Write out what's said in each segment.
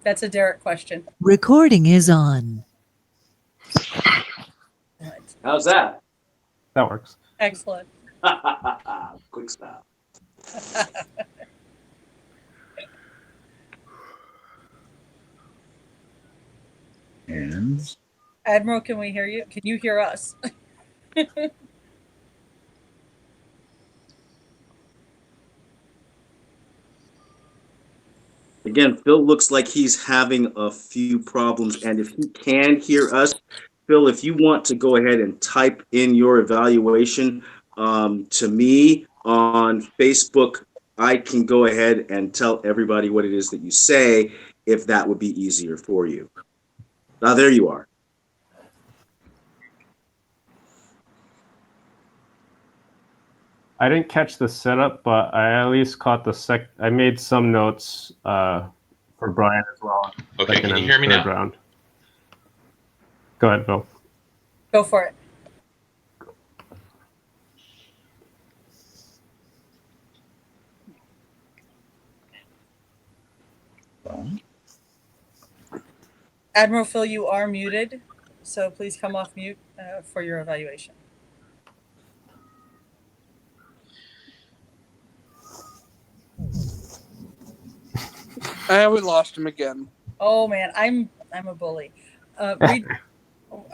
That's a Derek question. Recording is on. What? How's that? That works. Excellent. Quick stop. And Admiral, can we hear you? Can you hear us? Again, Phil looks like he's having a few problems, and if he can hear us, Phil, if you want to go ahead and type in your evaluation to me on Facebook, I can go ahead and tell everybody what it is that you say, if that would be easier for you. Now, there you are. I didn't catch the setup, but I at least caught the I made some notes for Brian as well. Okay, can you hear me now? Round. Go ahead, Bill. Go for it. Admiral Phil, you are muted, so please come off mute for your evaluation. We lost him again. Oh man, I'm a bully.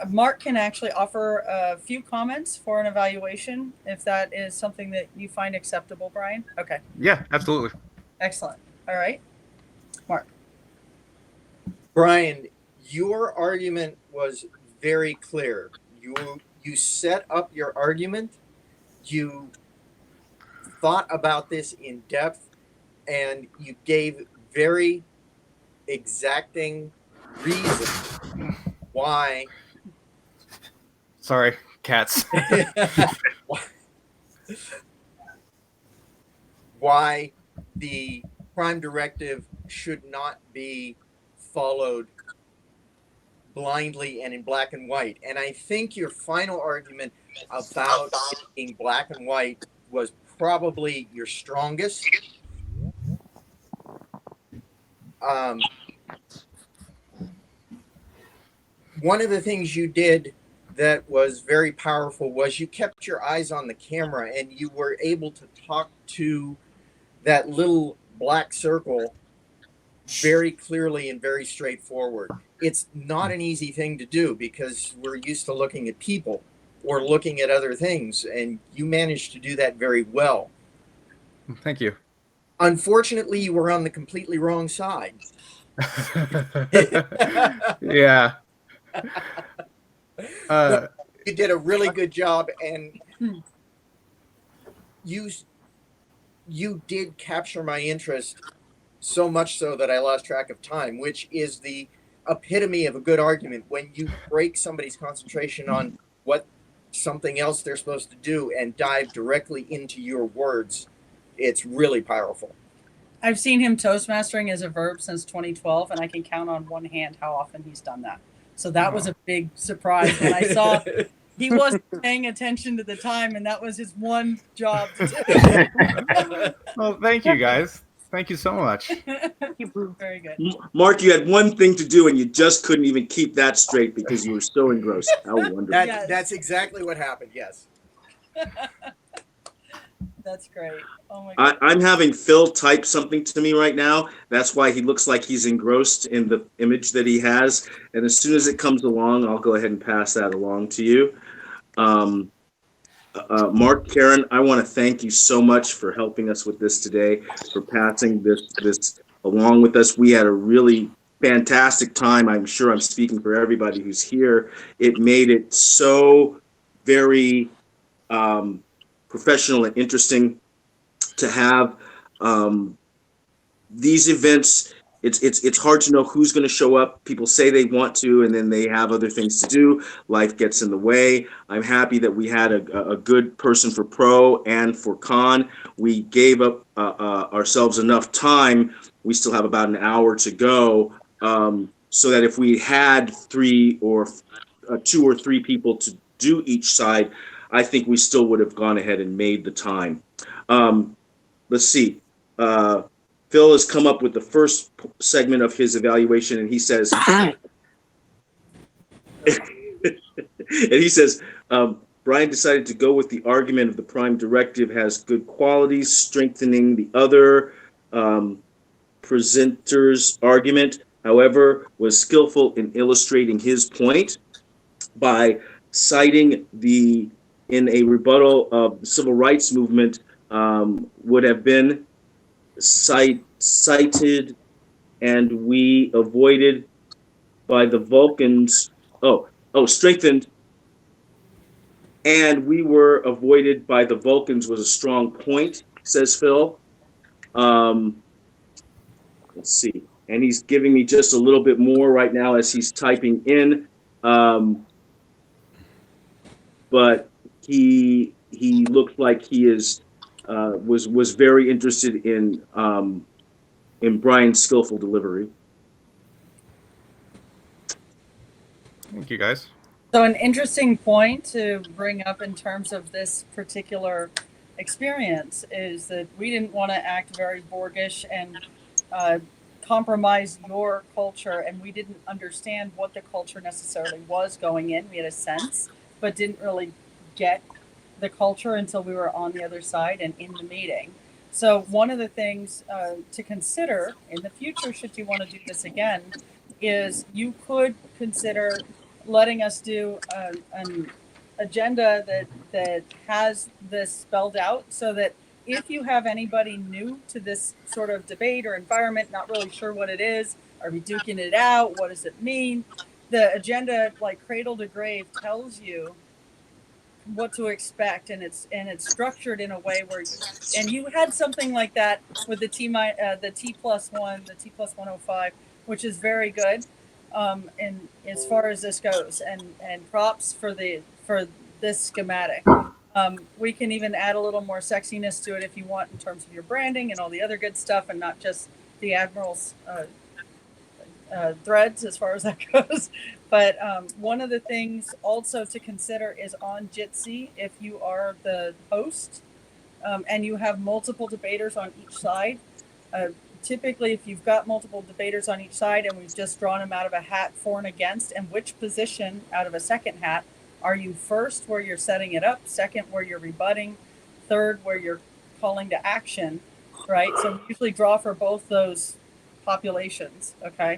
Mark can actually offer a few comments for an evaluation if that is something that you find acceptable, Brian. Okay. Yeah, absolutely. Excellent. All right. Mark. Brian, your argument was very clear. You set up your argument, you thought about this in depth, and you gave very exacting reasons why. Sorry, cats. Why the crime directive should not be followed blindly and in black and white. And I think your final argument about it being black and white was probably your strongest. One of the things you did that was very powerful was you kept your eyes on the camera and you were able to talk to that little black circle very clearly and very straightforward. It's not an easy thing to do because we're used to looking at people or looking at other things, and you managed to do that very well. Thank you. Unfortunately, you were on the completely wrong side. Yeah. You did a really good job, and you did capture my interest so much so that I lost track of time, which is the epitome of a good argument. When you break somebody's concentration on what something else they're supposed to do and dive directly into your words, it's really powerful. I've seen him toastmastering as a verb since 2012, and I can count on one hand how often he's done that. So that was a big surprise when I saw he wasn't paying attention to the time, and that was his one job to do. Well, thank you, guys. Thank you so much. Very good. Mark, you had one thing to do, and you just couldn't even keep that straight because you were so engrossed. How wonderful. Yes. That's exactly what happened, yes. That's great. Oh my God. I'm having Phil type something to me right now. That's why he looks like he's engrossed in the image that he has. And as soon as it comes along, I'll go ahead and pass that along to you. Mark, Karen, I want to thank you so much for helping us with this today, for passing this along with us. We had a really fantastic time. I'm sure I'm speaking for everybody who's here. It made it so very professional and interesting to have these events. It's hard to know who's going to show up. People say they want to, and then they have other things to do. Life gets in the way. I'm happy that we had a good person for pro and for con. We gave up ourselves enough time. We still have about an hour to go, so that if we had two or three people to do each side, I think we still would have gone ahead and made the time. Let's see. Phil has come up with the first segment of his evaluation, and he says, Brian decided to go with the argument of the prime directive has good qualities, strengthening the other presenter's argument, however, was skillful in illustrating his point by citing in a rebuttal of the civil rights movement, would have been cited and we avoided by the Vulcans. Strengthened and we were avoided by the Vulcans was a strong point, says Phil. Let's see. And he's giving me just a little bit more right now as he's typing in. But he looks like he is was very interested in Brian's skillful delivery. Thank you, guys. So an interesting point to bring up in terms of this particular experience is that we didn't want to act very Borgish and compromise your culture, and we didn't understand what the culture necessarily was going in. We had a sense, but didn't really get the culture until we were on the other side and in the meeting. So one of the things to consider in the future, should you want to do this again, is you could consider letting us do an agenda that has this spelled out, so that if you have anybody new to this sort of debate or environment, not really sure what it is, are we duking it out, what does it mean, the agenda, like cradle to grave, tells you what to expect, and it's structured in a way where, and you had something like that with the T+1, the T plus 105, which is very good. And as far as this goes, and props for this schematic. We can even add a little more sexiness to it if you want, in terms of your branding and all the other good stuff, and not just the Admiral's threads as far as that goes. But one of the things also to consider is on Jitsi, if you are the host and you have multiple debaters on each side. Typically, if you've got multiple debaters on each side and we've just drawn them out of a hat for and against, and which position out of a second hat are you first, where you're setting it up, second, where you're rebutting, third, where you're calling to action, right? So we usually draw for both those populations, okay?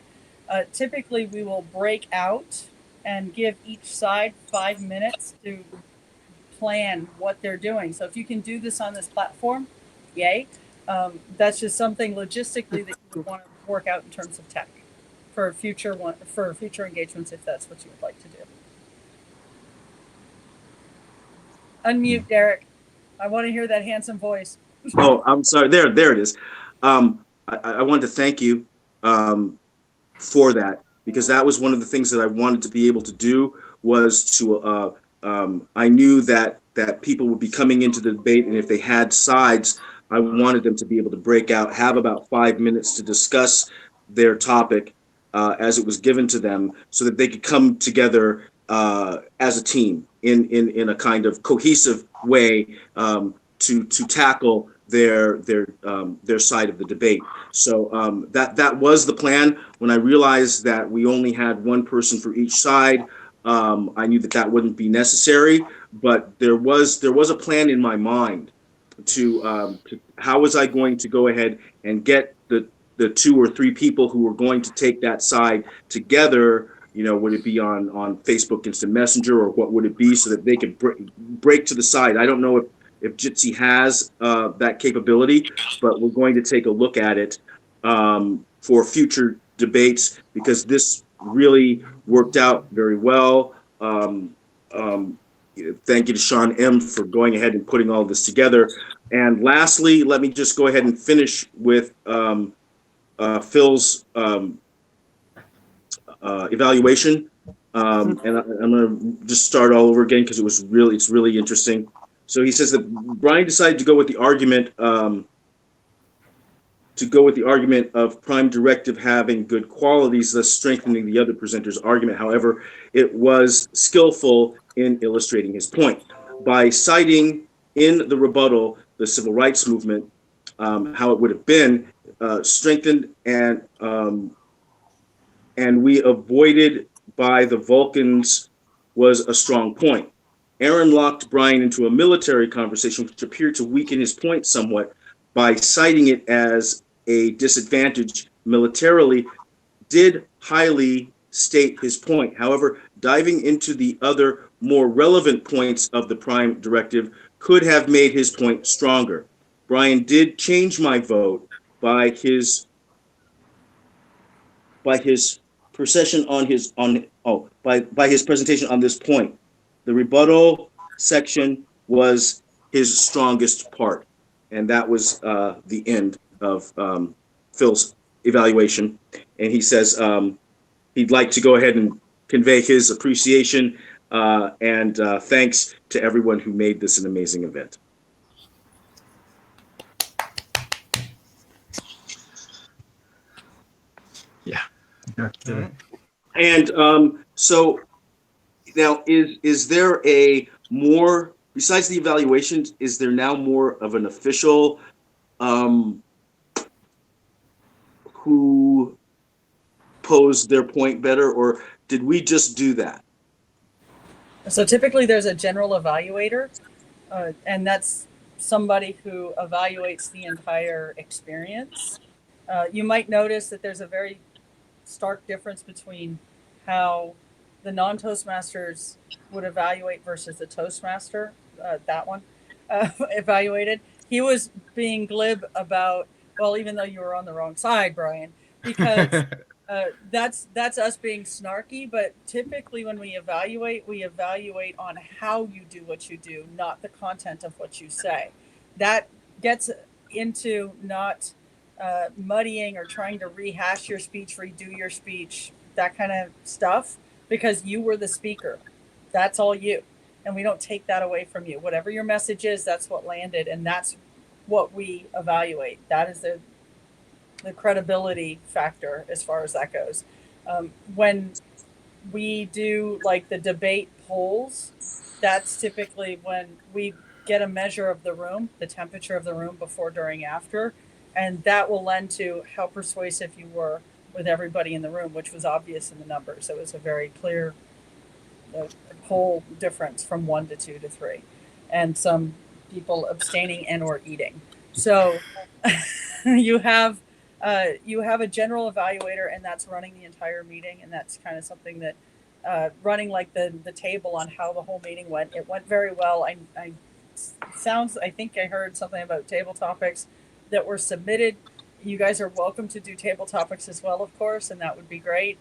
Typically, we will break out and give each side 5 minutes to plan what they're doing. So if you can do this on this platform, yay. That's just something logistically that you would want to work out in terms of tech for future engagements, if that's what you would like to do. Unmute, Derek. I want to hear that handsome voice. Oh, I'm sorry. There it is. I wanted to thank you for that, because that was one of the things that I wanted to be able to do, was to I knew that people would be coming into the debate, and if they had sides, I wanted them to be able to break out, have about 5 minutes to discuss their topic as it was given to them, so that they could come together as a team in a kind of cohesive way to tackle their side of the debate. So that was the plan. When I realized that we only had one person for each side, I knew that wouldn't be necessary. But there was a plan in my mind to how was I going to go ahead and get the 2 or 3 people who were going to take that side together. You know, would it be on Facebook Instant Messenger, or what would it be, so that they could break to the side? I don't know if Jitsi has that capability, but we're going to take a look at it for future debates, because this really worked out very well. Thank you to Sean M. for going ahead and putting all this together. And lastly, let me just go ahead and finish with Phil's evaluation. And I'm going to just start all over again, because it's really interesting. So he says that Brian decided to go with the argument of prime directive having good qualities, thus strengthening the other presenter's argument. However, it was skillful in illustrating his point by citing in the rebuttal the civil rights movement, how it would have been strengthened and we avoided by the Vulcans was a strong point. Aaron locked Brian into a military conversation, which appeared to weaken his point somewhat by citing it as a disadvantage militarily, did highly state his point. However, diving into the other more relevant points of the Prime Directive could have made his point stronger. Brian did change my vote by his presentation by his presentation on this point. The rebuttal section was his strongest part, and that was the end of Phil's evaluation. And he says he'd like to go ahead and convey his appreciation and thanks to everyone who made this an amazing event. Yeah. And so now, is there a more, besides the evaluations, is there now more of an official who posed their point better, or did we just do that? So typically there's a general evaluator, and that's somebody who evaluates the entire experience. You might notice that there's a very stark difference between how the non-Toastmasters would evaluate versus the Toastmaster, evaluated. He was being glib about, well, even though you were on the wrong side, Brian, because that's us being snarky. But typically when we evaluate on how you do what you do, not the content of what you say. That gets into not muddying or trying to rehash your speech, redo your speech, that kind of stuff, because you were the speaker. That's all you. And we don't take that away from you. Whatever your message is, that's what landed, and that's what we evaluate. That is the credibility factor as far as that goes. When we do like the debate polls, that's typically when we get a measure of the room, the temperature of the room before, during, after, and that will lend to how persuasive you were with everybody in the room, which was obvious in the numbers. It was a very clear poll difference from 1 to 2 to 3, and some people abstaining and or eating. So you have a general evaluator, and that's running the entire meeting, and that's kind of something that running like the table on how the whole meeting went. It went very well. I think I heard something about table topics that were submitted. You guys are welcome to do table topics as well, of course, and that would be great.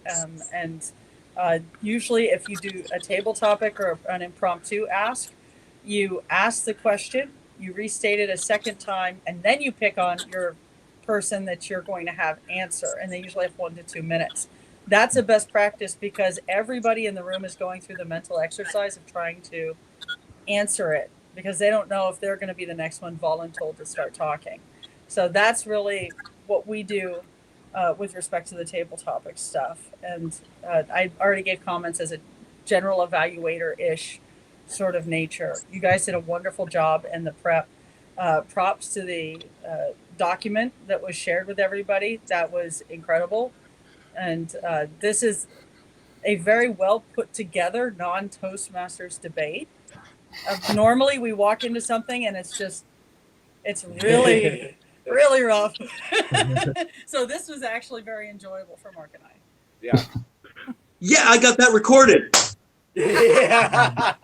Usually if you do a table topic or an impromptu ask, you ask the question, you restate it a second time, and then you pick on your person that you're going to have answer, and they usually have 1 to 2 minutes. That's a best practice because everybody in the room is going through the mental exercise of trying to answer it, because they don't know if they're going to be the next one voluntold to start talking. So that's really what we do with respect to the table topic stuff. And I already gave comments as a general evaluator-ish sort of nature. You guys did a wonderful job in the prep. Props to the document that was shared with everybody. That was incredible. And this is a very well put together non-Toastmasters debate. Normally we walk into something and it's really, really rough. So this was actually very enjoyable for Mark and I. Yeah. Yeah, I got that recorded. Yeah.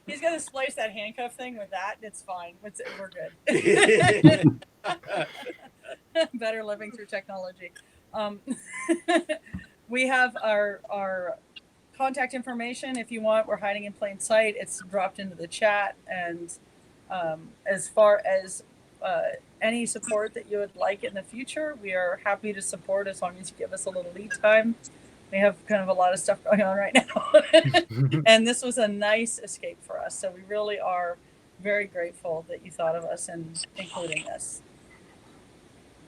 He's going to splice that handcuff thing with that. It's fine. We're good. Better living through technology. We have our contact information. If you want, we're hiding in plain sight. It's dropped into the chat. And as far as any support that you would like in the future, we are happy to support as long as you give us a little lead time. We have kind of a lot of stuff going on right now. And this was a nice escape for us. So we really are very grateful that you thought of us and including us.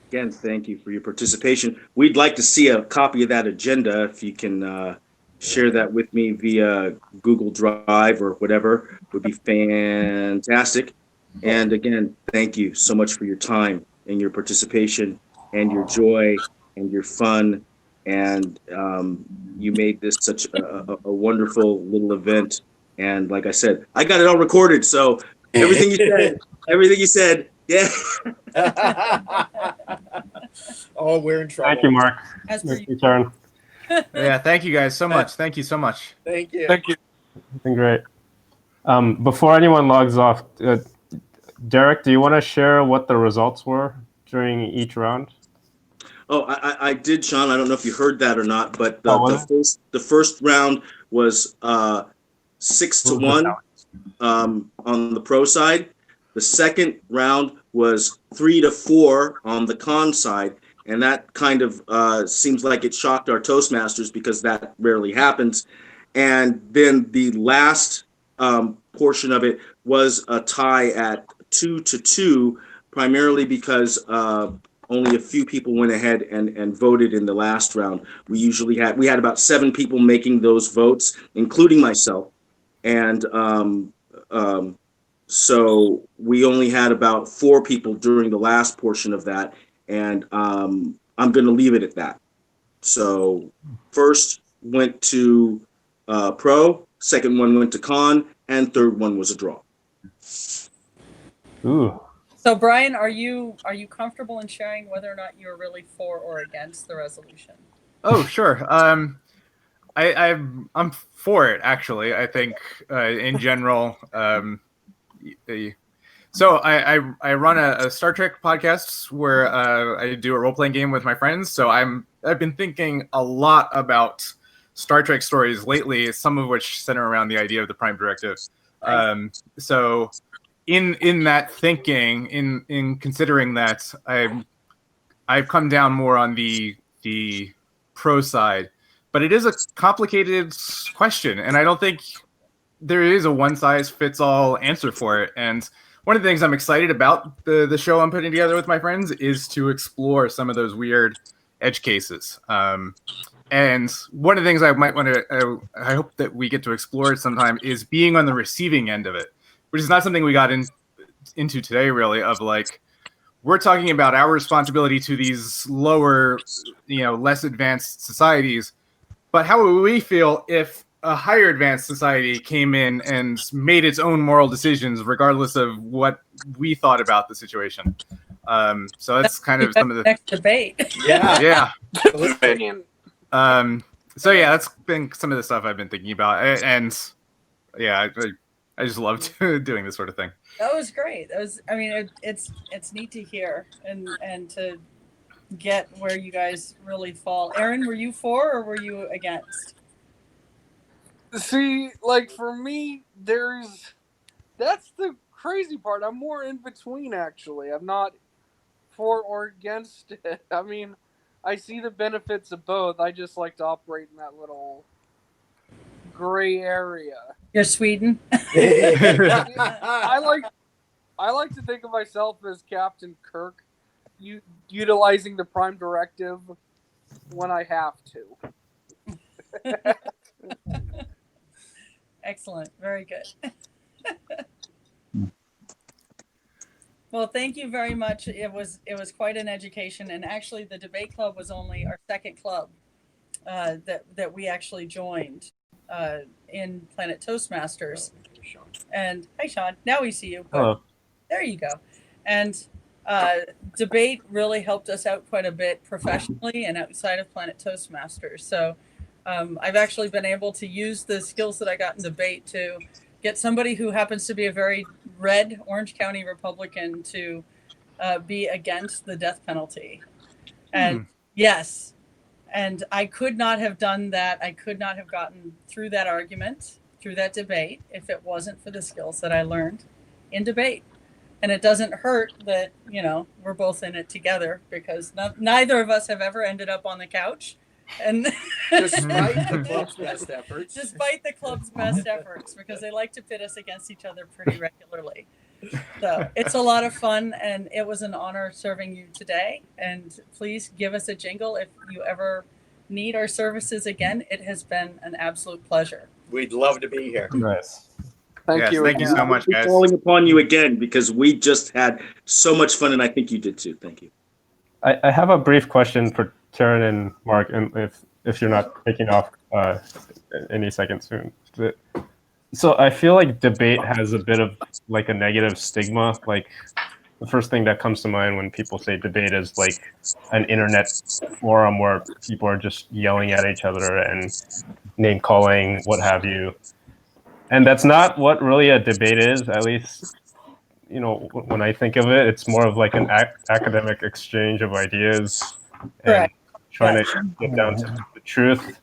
Again, thank you for your participation. We'd like to see a copy of that agenda if you can share that with me via Google Drive or whatever, would be fantastic. And again, thank you so much for your time and your participation and your joy and your fun, and you made this such a wonderful little event. And like I said, I got it all recorded, so everything you said, yeah. Oh, we're in trouble. Thank you, Mark. As per It's your turn. Yeah, thank you guys so much. Thank you so much. Thank you. Thank you. It's been great. Before anyone logs off, Derek, do you want to share what the results were during each round? Oh, I did, Sean. I don't know if you heard that or not, but Was it? the first round was 6-1 on the pro side. The second round was 3-4 on the con side, and that kind of seems like it shocked our Toastmasters because that rarely happens. And then the last portion of it was a tie at 2-2, primarily because only a few people went ahead and voted in the last round. We had about 7 people making those votes, including myself, and so we only had about 4 people during the last portion of that, and I'm going to leave it at that. So first went to pro, second one went to con, and third one was a draw. Ooh. So Brian, are you comfortable in sharing whether or not you're really for or against the resolution? Oh, sure. I'm for it, actually. I think in general. So I run a Star Trek podcast where I do a role playing game with my friends. So I've been thinking a lot about Star Trek stories lately, some of which center around the idea of the Prime Directive. So in that thinking, in considering that, I've come down more on the pro side, but it is a complicated question, and I don't think there is a one size fits all answer for it. And one of the things I'm excited about the show I'm putting together with my friends is to explore some of those weird edge cases. And one of the things I might want to, I hope that we get to explore at some time, is being on the receiving end of it, which is not something we got into today, really, of like, we're talking about our responsibility to these lower, less advanced societies, but how would we feel if a higher advanced society came in and made its own moral decisions, regardless of what we thought about the situation? So that's kind of some of the next debate. yeah. Opinion. So yeah, that's been some of the stuff I've been thinking about, and yeah, I just loved doing this sort of thing. That was great. That was, I mean, it's neat to hear and to get where you guys really fall. Aaron, were you for or were you against? See, like for me, that's the crazy part. I'm more in between, actually. I'm not for or against it. I mean, I see the benefits of both. I just like to operate in that little gray area. You're Sweden. I like to think of myself as Captain Kirk, utilizing the Prime Directive when I have to. Excellent. Very good. Well, thank you very much. It was quite an education, and actually, the debate club was only our second club that we actually joined in Planet Toastmasters. And hi, Sean. Now we see you. Hello. There you go. And debate really helped us out quite a bit professionally and outside of Planet Toastmasters. So I've actually been able to use the skills that I got in debate to get somebody who happens to be a very red Orange County Republican to be against the death penalty. And yes, and I could not have done that. I could not have gotten through that argument, through that debate, if it wasn't for the skills that I learned in debate. And it doesn't hurt that, we're both in it together, because neither of us have ever ended up on the couch. And Despite the club's best efforts. Despite the club's best efforts, because they like to pit us against each other pretty regularly. So it's a lot of fun, and it was an honor serving you today. And please give us a jingle if you ever need our services again. It has been an absolute pleasure. We'd love to be here. Nice. Thank you. Thank you so much, guys. Calling upon you again because we just had so much fun, and I think you did too. Thank you. I have a brief question for Karen and Mark, and if you're not taking off any second soon. So I feel like debate has a bit of like a negative stigma. Like the first thing that comes to mind when people say debate is like an internet forum where people are just yelling at each other and name calling, what have you. And that's not what really a debate is. At least, you know, when I think of it, it's more of like an academic exchange of ideas and Correct. trying Yes. to get down to the truth.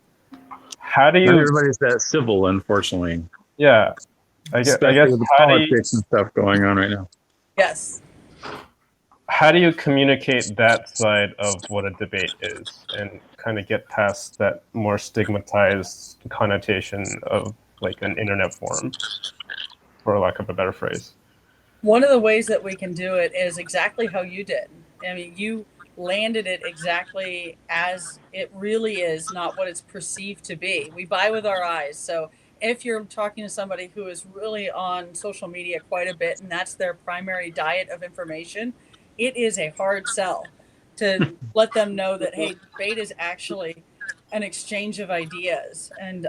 How do Not you? everybody's that civil, unfortunately. Yeah, I Especially guess with the how do you? politics and stuff going on right now. Yes. How do you communicate that side of what a debate is and kind of get past that more stigmatized connotation of like an internet forum, for lack of a better phrase? One of the ways that we can do it is exactly how you did. I mean, you landed it exactly as it really is, not what it's perceived to be. We buy with our eyes. So if you're talking to somebody who is really on social media quite a bit and that's their primary diet of information, it is a hard sell to let them know that, hey, debate is actually an exchange of ideas. And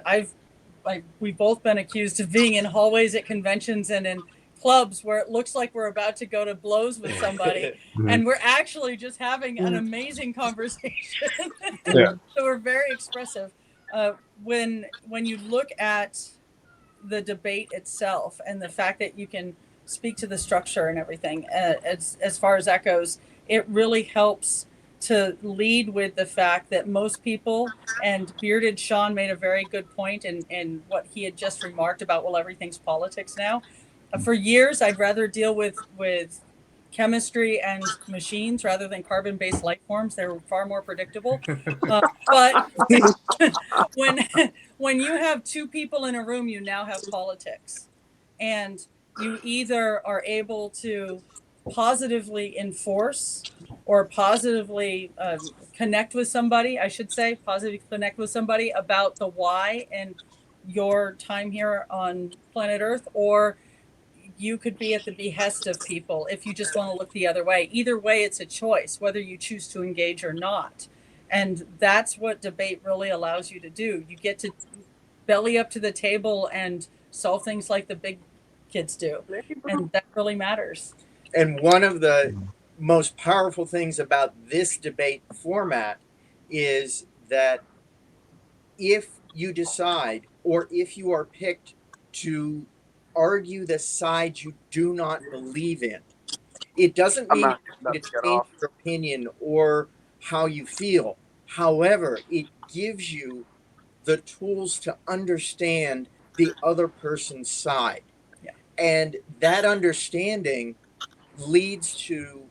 we've both been accused of being in hallways at conventions and in clubs where it looks like we're about to go to blows with somebody and we're actually just having an amazing conversation. Yeah. So we're very expressive. When you look at the debate itself and the fact that you can speak to the structure and everything, as far as that goes, it really helps to lead with the fact that most people, and Bearded Sean made a very good point in what he had just remarked about, well, everything's politics now. For years, I'd rather deal with chemistry and machines rather than carbon-based life forms. They're far more predictable. But when when you have two people in a room, you now have politics, and you either are able to positively enforce or positively connect with somebody. I should say positively connect with somebody about the why and your time here on planet Earth, or you could be at the behest of people if you just want to look the other way. Either way, it's a choice, whether you choose to engage or not. And that's what debate really allows you to do. You get to belly up to the table and solve things like the big kids do. And that really matters. And one of the most powerful things about this debate format is that if you decide or if you are picked to argue the side you do not believe in, it doesn't I'm mean not you're about going to to get change off. your opinion or how you feel. However, it gives you the tools to understand the other person's side. Yeah. And that understanding leads to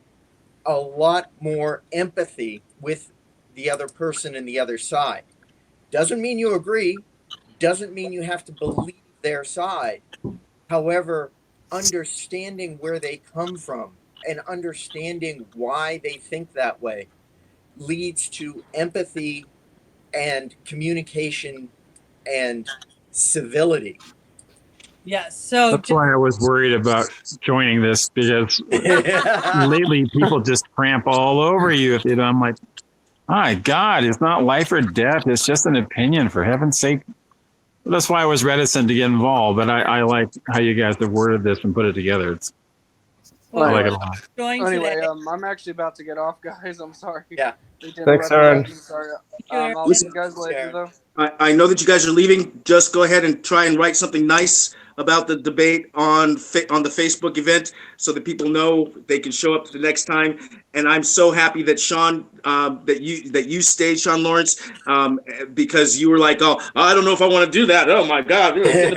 a lot more empathy with the other person and the other side. Doesn't mean you agree, doesn't mean you have to believe their side. However, understanding where they come from and understanding why they think that way leads to empathy and communication and civility. Yes. So That's why I was worried about joining this, because lately people just tramp all over you. If you know, I'm like, my God, it's not life or death. It's just an opinion, for heaven's sake. That's why I was reticent to get involved. But I like how you guys have worded this and put it together. well, I like it a Anyway, lot. join anyway, today. I'm actually about to get off, guys. I'm sorry. Yeah. Thanks, Aaron. I'm sorry. you, Aaron. I'll see you guys later, though. I know that you guys are leaving. Just go ahead and try and write something nice about the debate on the Facebook event so that people know they can show up the next time. And I'm so happy that Sean, that you stayed, Sean Lawrence, because you were like, oh, I don't know if I want to do that. Oh my God, it's gonna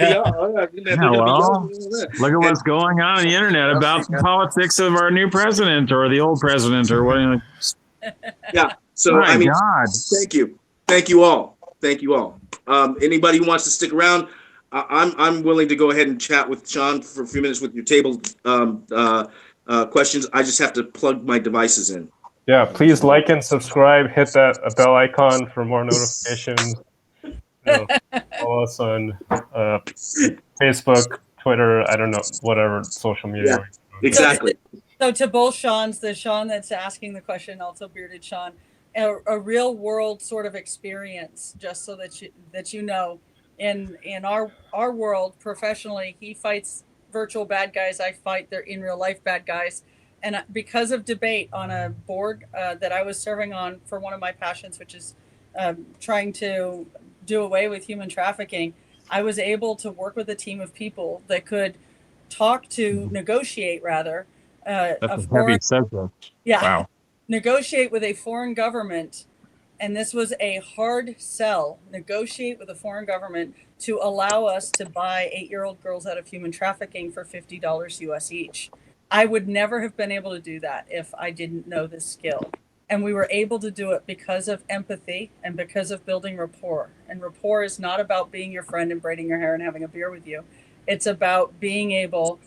be, they're Yeah, gonna well, be. look at And what's going on the internet about the politics of our new president or the old president or what. yeah, so My I mean, God. thank you all. Thank you all. Anybody who wants to stick around, I'm willing to go ahead and chat with Sean for a few minutes with your table questions. I just have to plug my devices in. Yeah, please like and subscribe. Hit that bell icon for more notifications. You know, follow us on Facebook, Twitter. I don't know, whatever social media. Yeah, exactly. So to both Sean's, the Sean that's asking the question, also bearded Sean, a real world sort of experience, just so that you know, in our world professionally, he fights virtual bad guys. I fight their in real life bad guys, and because of debate on a board that I was serving on for one of my passions, which is trying to do away with human trafficking, I was able to work with a team of people that could talk to negotiate rather That's a a foreign, heavy subject. yeah, Wow. negotiate with a foreign government, and this was a hard sell. Negotiate with a foreign government to allow us to buy 8-year-old girls out of human trafficking for $50 US each. I would never have been able to do that if I didn't know this skill. And we were able to do it because of empathy and because of building rapport. And rapport is not about being your friend and braiding your hair and having a beer with you. It's about being able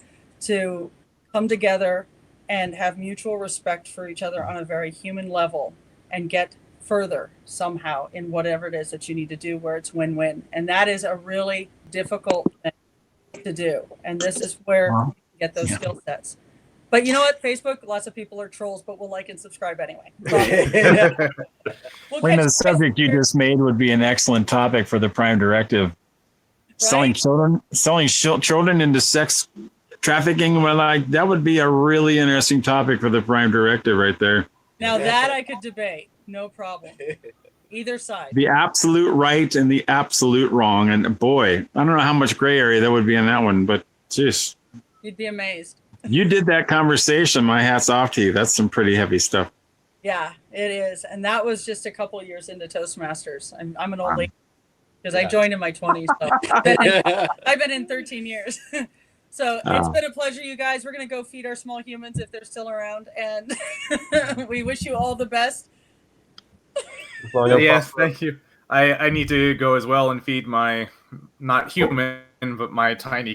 to come together and have mutual respect for each other on a very human level and get further somehow in whatever it is that you need to do where it's win-win. And that is a really difficult thing to do. And this is where Wow. you get those Yeah. skill sets. But you know what? Facebook, lots of people are trolls, but we'll like and subscribe anyway. We'll Wait a minute, the catch you guys subject you later. just made would be an excellent topic for the Prime Directive. Selling children into sex trafficking. Well, like that would be a really interesting topic for the Prime Directive right there. Now that I could debate, no problem. Either side. The absolute right and the absolute wrong. And boy, I don't know how much gray area there would be in that one, but geez, You'd be amazed. you did that conversation. My hat's off to you. That's some pretty heavy stuff. Yeah, it is. And that was just a couple of years into Toastmasters. I'm an old Wow. lady because I joined in my 20s. So I've been in 13 years. So it's been a pleasure, you guys. We're going to go feed our small humans if they're still around. And we wish you all the best. Yes, thank you. I need to go as well and feed my, not human, but my tiny